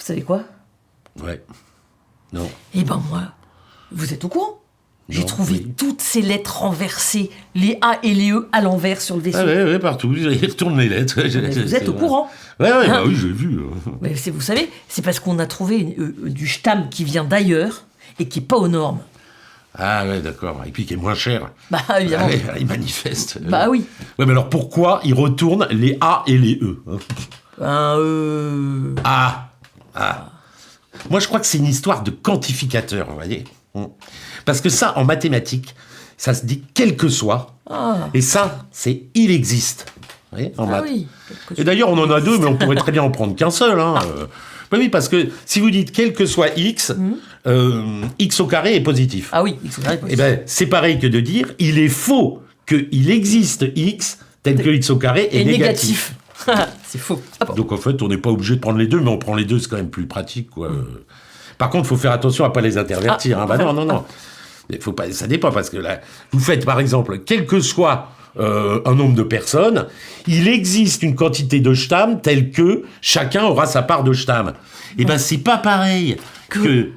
savez quoi? Ouais. Non. Eh ben moi, vous êtes au courant? J'ai Non, trouvé oui. toutes ces lettres renversées, les A et les E à l'envers sur le vaisseau. Ah ouais, partout. Ils retournent les lettres. Vous êtes au courant? Ouais, Hein? bah oui, j'ai vu. Mais vous savez, c'est parce qu'on a trouvé du Stamm qui vient d'ailleurs et qui est pas aux normes. Ah ouais, d'accord. Et puis qui est moins cher. Bah évidemment. Ah ouais, ils manifestent. Bah oui. Ouais, mais alors pourquoi ils retournent les A et les E hein? Ah. Moi, je crois que c'est une histoire de quantificateur, vous voyez. Parce que ça, en mathématiques, ça se dit quel que soit. Ah. Et ça, c'est il existe. Vous voyez, en maths. Oui. Et d'ailleurs, on en a deux, mais on pourrait très bien en prendre qu'un seul. Hein. Oui, parce que si vous dites quel que soit x, x au carré est positif. Ah oui, X au carré. Eh ben, c'est pareil que de dire il est faux qu'il existe x tel que x au carré est négatif. C'est faux. Ah bon. Donc en fait, on n'est pas obligé de prendre les deux, mais on prend les deux, c'est quand même plus pratique, quoi. Par contre, il faut faire attention à pas les intervertir. Bah non. Il faut pas, ça dépend, parce que là, vous faites par exemple, quel que soit un nombre de personnes, il existe une quantité de Stamm telle que chacun aura sa part de Stamm. Et ben c'est pas pareil que...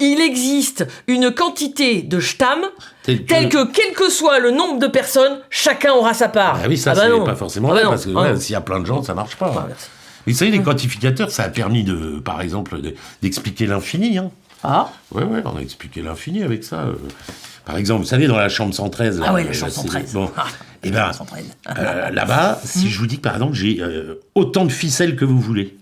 Il existe une quantité de Stamm Tel telle que quel que soit le nombre de personnes, chacun aura sa part. Ah oui, ça, c'est non. pas forcément Ah bah vrai, non. parce que ouais, s'il y a plein de gens, ça marche pas. Ah, merci. Vous savez, les quantificateurs, ça a permis, par exemple, d'expliquer l'infini. Hein. Ah. Ouais, on a expliqué l'infini avec ça. Par exemple, vous savez, dans la chambre 113... Là, Ah ouais, la chambre 113. Bon, Ah, et ben, 113. là-bas, si je vous dis que, par exemple, j'ai autant de ficelles que vous voulez...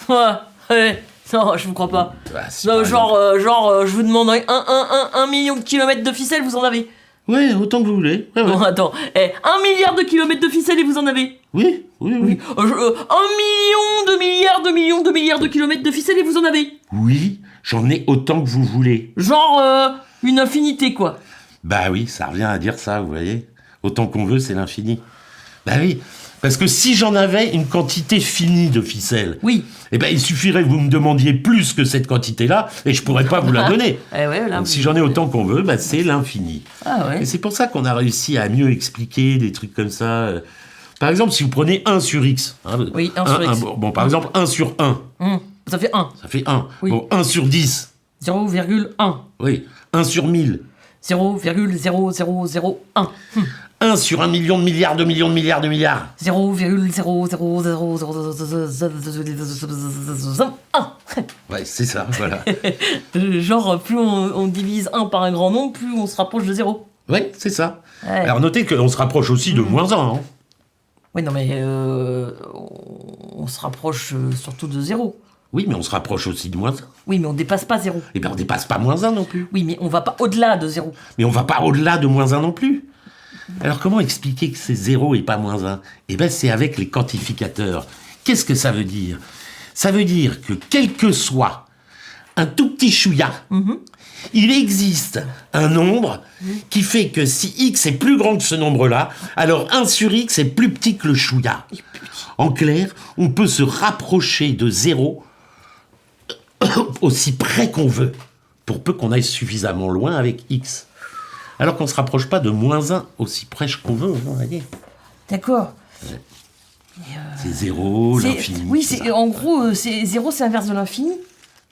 Ouais. Non, je vous crois pas. Bah, si, Non, par je vous demande un million de kilomètres de ficelle, vous en avez. Ouais, autant que vous voulez. Ouais. Bon, attends. 1 milliard de kilomètres de ficelle et vous en avez. Oui. 1 million de milliards de kilomètres de ficelle et vous en avez. Oui, j'en ai autant que vous voulez. Genre, une infinité, quoi. Bah oui, ça revient à dire ça, vous voyez. Autant qu'on veut, c'est l'infini. Bah oui, parce que si j'en avais une quantité finie de ficelles, Oui. eh ben il suffirait que vous me demandiez plus que cette quantité-là, et je pourrais pas vous la donner. Ouais, là, Donc si j'en ai autant qu'on veut, bah c'est l'infini. Ah ouais. Et c'est pour ça qu'on a réussi à mieux expliquer des trucs comme ça. Par exemple, si vous prenez 1 sur x. Hein, Oui, 1 sur x. Bon, par exemple, 1 sur 1, Ça fait 1. ça fait 1. Oui. Bon, 1 sur 10, 0,1. oui. 1 sur 1000. 0,0001. 1 sur 1 million de milliards de millions de milliards de milliards. 0,00001. Ouais, c'est ça, voilà. Genre, plus on divise 1 par un grand nombre, plus on se rapproche de 0. Ouais, c'est ça. Ouais. Alors notez qu'on se rapproche aussi de moins 1. Hein. Oui, non, mais on se rapproche surtout de 0. Oui, mais on se rapproche aussi de moins 1. Oui, mais on dépasse pas 0. Et bien on dépasse pas moins 1 non plus. Oui, mais on va pas au-delà de 0. Mais on va pas au-delà de moins 1 non plus. Alors comment expliquer que c'est 0 et pas moins 1 ? Eh bien c'est avec les quantificateurs. Qu'est-ce que ça veut dire ? Ça veut dire que quel que soit un tout petit chouïa, il existe un nombre qui fait que si x est plus grand que ce nombre-là, alors 1 sur x est plus petit que le chouïa. En clair, on peut se rapprocher de 0 aussi près qu'on veut, pour peu qu'on aille suffisamment loin avec x. Alors qu'on ne se rapproche pas de moins 1 aussi près qu'on veut, vous voyez. D'accord. C'est 0, l'infini. Oui, tout c'est, ça. en gros, 0, c'est l'inverse de l'infini.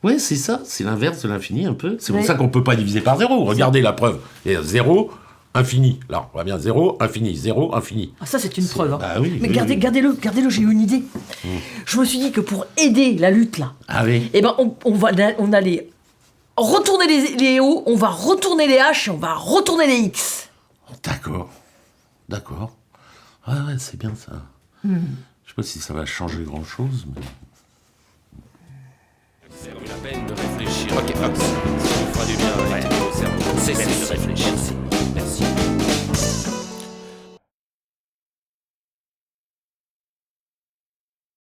Ouais, c'est ça, c'est l'inverse de l'infini un peu. C'est Ouais. pour ça qu'on ne peut pas diviser par 0. Regardez la preuve. Et 0, infini. Là, on voit bien 0, infini, 0, infini. Ah, ça, c'est une preuve. Hein. Bah oui, Mais oui, gardez-le, j'ai eu une idée. Je me suis dit que pour aider la lutte, là, Ah oui. eh ben, on allait retourner les O, on va retourner les H et on va retourner les X. D'accord. Ouais, c'est bien ça. Je sais pas si ça va changer grand-chose, mais... C'est la peine de réfléchir. Ok, hop. Ça vous fera du bien. Ouais. Au cerveau. Cessez de réfléchir.